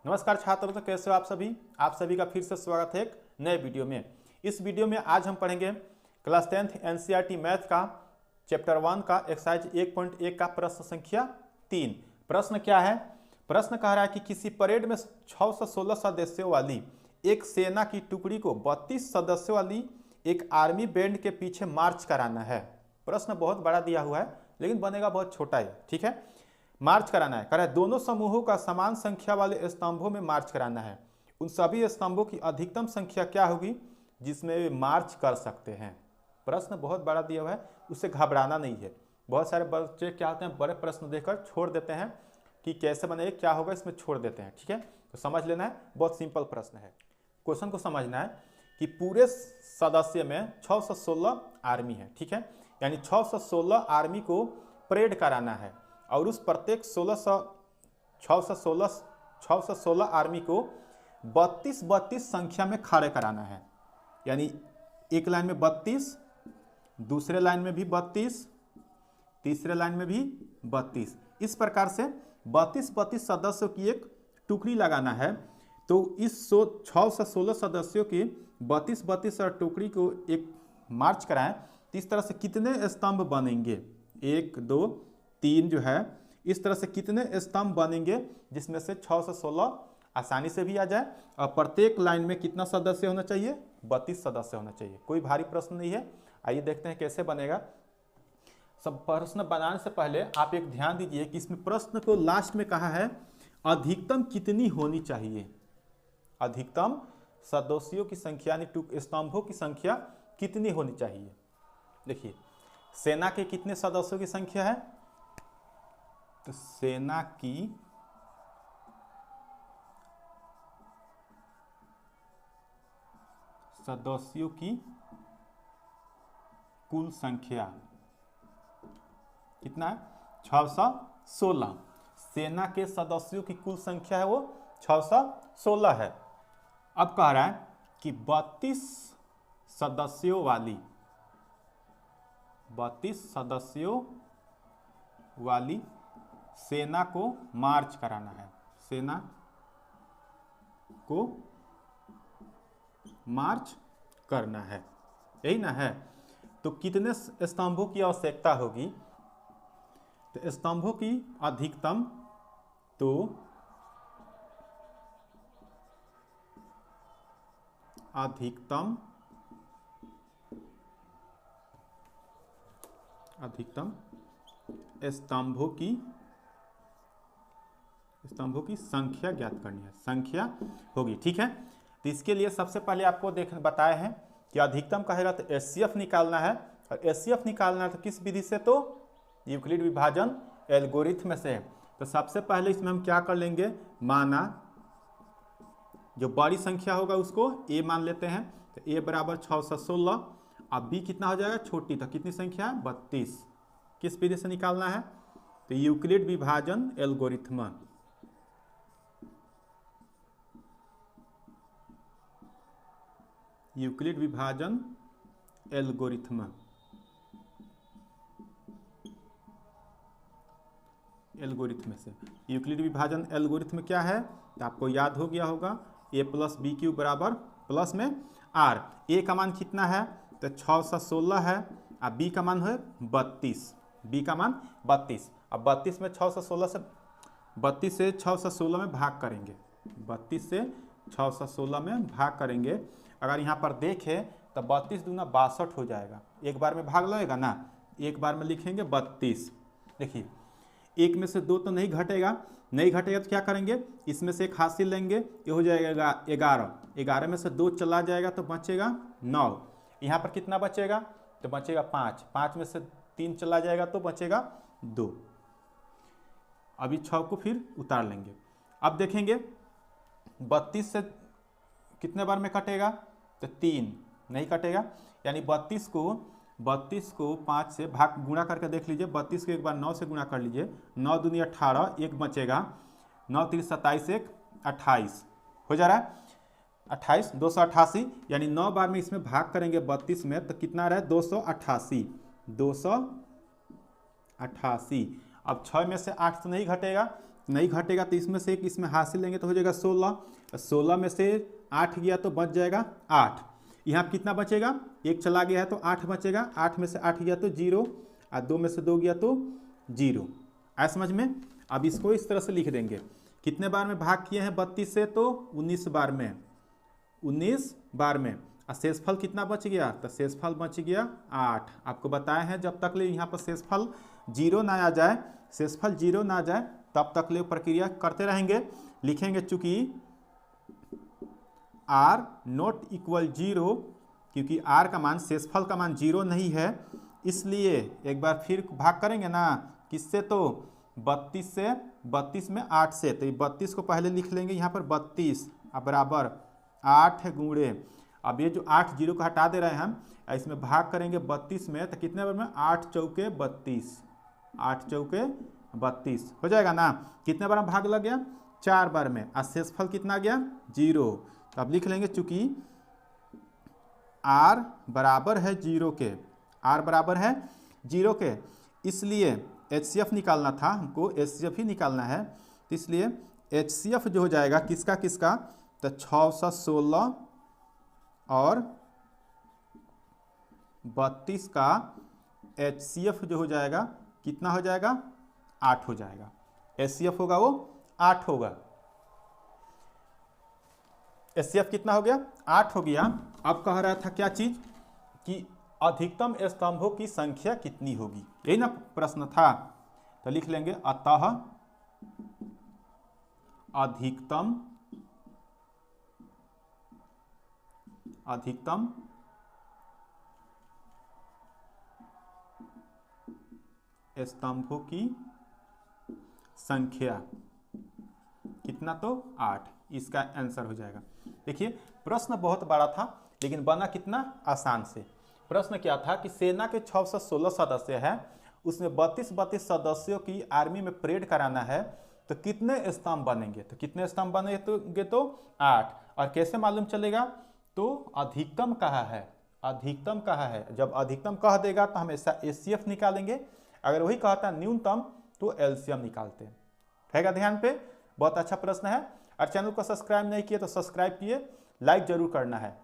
नमस्कार छात्रों, तो कैसे हो आप सभी का फिर से स्वागत है एक नए वीडियो में। इस वीडियो में आज हम पढ़ेंगे क्लास 10th एनसीईआरटी मैथ का चैप्टर 1 का एक्सरसाइज 1.1 का प्रश्न संख्या 3। प्रश्न क्या है? प्रश्न कह रहा है कि किसी परेड में 616 सदस्यों वाली एक सेना की टुकड़ी को 32 सदस्यों वाली एक आर्मी बैंड के पीछे मार्च कराना है। प्रश्न बहुत बड़ा दिया हुआ है लेकिन बनेगा बहुत छोटा ही, ठीक है। मार्च कराना है, कह रहा है दोनों समूहों का समान संख्या वाले स्तंभों में मार्च कराना है। उन सभी स्तंभों की अधिकतम संख्या क्या होगी जिसमें वे मार्च कर सकते हैं। प्रश्न बहुत बड़ा दिया हुआ है, उससे घबराना नहीं है। बहुत सारे बच्चे क्या होते हैं, बड़े प्रश्न देकर छोड़ देते हैं कि कैसे बनेगा, क्या होगा, इसमें छोड़ देते हैं, ठीक है। तो समझ लेना है, बहुत सिंपल प्रश्न है। क्वेश्चन को समझना है कि पूरे सदस्य में 616 आर्मी है, ठीक है। यानी 616 आर्मी को परेड कराना है और उस प्रत्येक 616 आर्मी को 32 संख्या में खड़े कराना है। यानी एक लाइन में 32, दूसरे लाइन में भी 32, तीसरे लाइन में भी 32, इस प्रकार से 32 सदस्यों की एक टुकड़ी लगाना है। तो इस 616 सदस्यों की 32 टुकड़ी को एक मार्च कराएं तो इस तरह से कितने स्तंभ बनेंगे, 1 2 3 जो है, इस तरह से कितने स्तंभ बनेंगे जिसमें से 616 आसानी से भी आ जाए। और प्रत्येक लाइन में कितना सदस्य होना चाहिए? 32 सदस्य होना चाहिए। कोई भारी प्रश्न नहीं है। आइए देखते हैं कैसे बनेगा। सब प्रश्न बनाने से पहले आप एक ध्यान दीजिए कि इसमें प्रश्न को लास्ट में कहा है अधिकतम कितनी होनी चाहिए। अधिकतम सदस्यों की संख्या यानी स्तंभों की संख्या कितनी होनी चाहिए। देखिए, सेना के कितने सदस्यों की संख्या है? तो सेना की सदस्यों की कुल संख्या कितना है? 616। सेना के सदस्यों की कुल संख्या है वो 616 है। अब कह रहा है कि 32 सदस्यों वाली सेना को मार्च कराना है। सेना को मार्च करना है, यही ना है। तो कितने स्तंभों की आवश्यकता होगी? तो स्तंभों की अधिकतम स्तंभों की संख्या ज्ञात करनी है, संख्या होगी, ठीक है। तो इसके लिए सबसे पहले आपको बताया है कि अधिकतम कहेगा तो एचसीएफ निकालना है। और एचसीएफ निकालना है तो किस विधि से? तो यूक्लिड विभाजन एल्गोरिथम से। तो सबसे पहले इसमें हम क्या कर लेंगे, माना जो बड़ी संख्या होगा उसको ए मान लेते हैं। तो ए बराबर 616। अब बी कितना हो जाएगा? छोटी। तो कितनी संख्या है? 32। किस विधि से निकालना है? तो यूक्लिड विभाजन एल्गोरिथम। यूक्लिड विभाजन एल्गोरिथम से। यूक्लिड विभाजन एल्गोरिथम क्या है? तो आपको याद हो गया होगा, a + b³ बराबर प्लस में r। a का मान कितना है? तो 616 है। अब b का मान है 32। b का मान 32। अब 32 में 616 से 32 से 616 में भाग करेंगे। 32 से 616 में भाग करेंगे। अगर यहाँ पर देखें तो 32 दूना 62 हो जाएगा। एक बार में भाग लगेगा ना, एक बार में लिखेंगे 32। देखिए, एक में से 2 तो नहीं घटेगा तो क्या करेंगे, इसमें से एक हासिल लेंगे, ये हो जाएगा 11। 11 में से 2 चला जाएगा तो बचेगा 9। यहाँ पर कितना बचेगा? तो बचेगा 5। 5 में से 3 चला जाएगा तो बचेगा 2। अभी 6 को फिर उतार लेंगे। अब देखेंगे 32 से कितने बार में कटेगा? तो 3 नहीं कटेगा। यानी 32 को 5 से भाग गुणा करके देख लीजिए। 32 को एक बार 9 से गुणा कर लीजिए। 9 दूनी 18, एक बचेगा। 9 3 27, 1 28 हो जा रहा है 28, 288। यानी 9 बार में इसमें भाग करेंगे 32 में तो कितना रहे? 288। अब 6 में से 8 तो नहीं घटेगा नहीं घटेगा तो इसमें से एक इसमें हासिल लेंगे तो हो जाएगा 16। 16 में से 8 गया तो बच जाएगा 8। यहाँ कितना बचेगा, एक चला गया है तो 8 बचेगा, 8 में से 8 गया तो 0 और 2 में से 2 गया तो 0। आया समझ में। अब इसको इस तरह से लिख देंगे, कितने बार में भाग किए हैं 32 से, तो 19 बार में, 19 बार में। और शेषफल कितना बच गया, तो शेषफल बच गया 8। आपको बताया है जब तक ले यहाँ पर शेषफल 0 ना आ जाए, शेषफल 0 ना आ जाए तब तक ले प्रक्रिया करते रहेंगे। लिखेंगे चूंकि r नॉट इक्वल 0, क्योंकि r का मान, शेषफल का मान 0 नहीं है, इसलिए एक बार फिर भाग करेंगे ना, किससे, तो 32 से, 32 में 8 से, तो 32 को पहले लिख लेंगे यहाँ पर 32 बराबर 8 गुणे, अब ये जो 8 0 को हटा दे रहे हैं हम, इसमें भाग करेंगे 32 में, तो कितने बार में, 8 चौके 32, 8 चौके 32 हो जाएगा ना। कितने बार में भाग लग गया, 4 बार में। और शेषफल कितना गया, 0। तो अब लिख लेंगे चूंकि r बराबर है 0 के, r बराबर है 0 के, इसलिए HCF निकालना था हमको, HCF ही निकालना है, तो इसलिए HCF जो हो जाएगा किसका किसका, तो 616 और 32 का HCF जो हो जाएगा कितना हो जाएगा, 8 हो जाएगा। HCF होगा वो 8 होगा। HCF कितना हो गया, 8 हो गया। अब कह रहा था क्या चीज, कि अधिकतम स्तंभों की संख्या कितनी होगी, यही ना प्रश्न था। तो लिख लेंगे अतः अधिकतम स्तंभों की संख्या कितना, तो 8। इसका आंसर हो जाएगा। देखिए प्रश्न बहुत बड़ा था लेकिन बना कितना आसान से। प्रश्न क्या था कि सेना के 616 सदस्य हैं, उसमें 32 सदस्यों की आर्मी में परेड कराना है, तो कितने स्तंभ बनेंगे, तो कितने स्तंभ बनेंगे, तो 8। और कैसे मालूम चलेगा, तो अधिकतम कहाँ है, अधिकतम कहाँ है। जब अधिकतम कह देगा तो हमेशा HCF निकालेंगे, अगर वही कहता न्यूनतम तो LCM निकालते हैं। रहेगा ध्यान पे, बहुत अच्छा प्रश्न है। और चैनल को सब्सक्राइब नहीं किए तो सब्सक्राइब किए, लाइक जरूर करना है।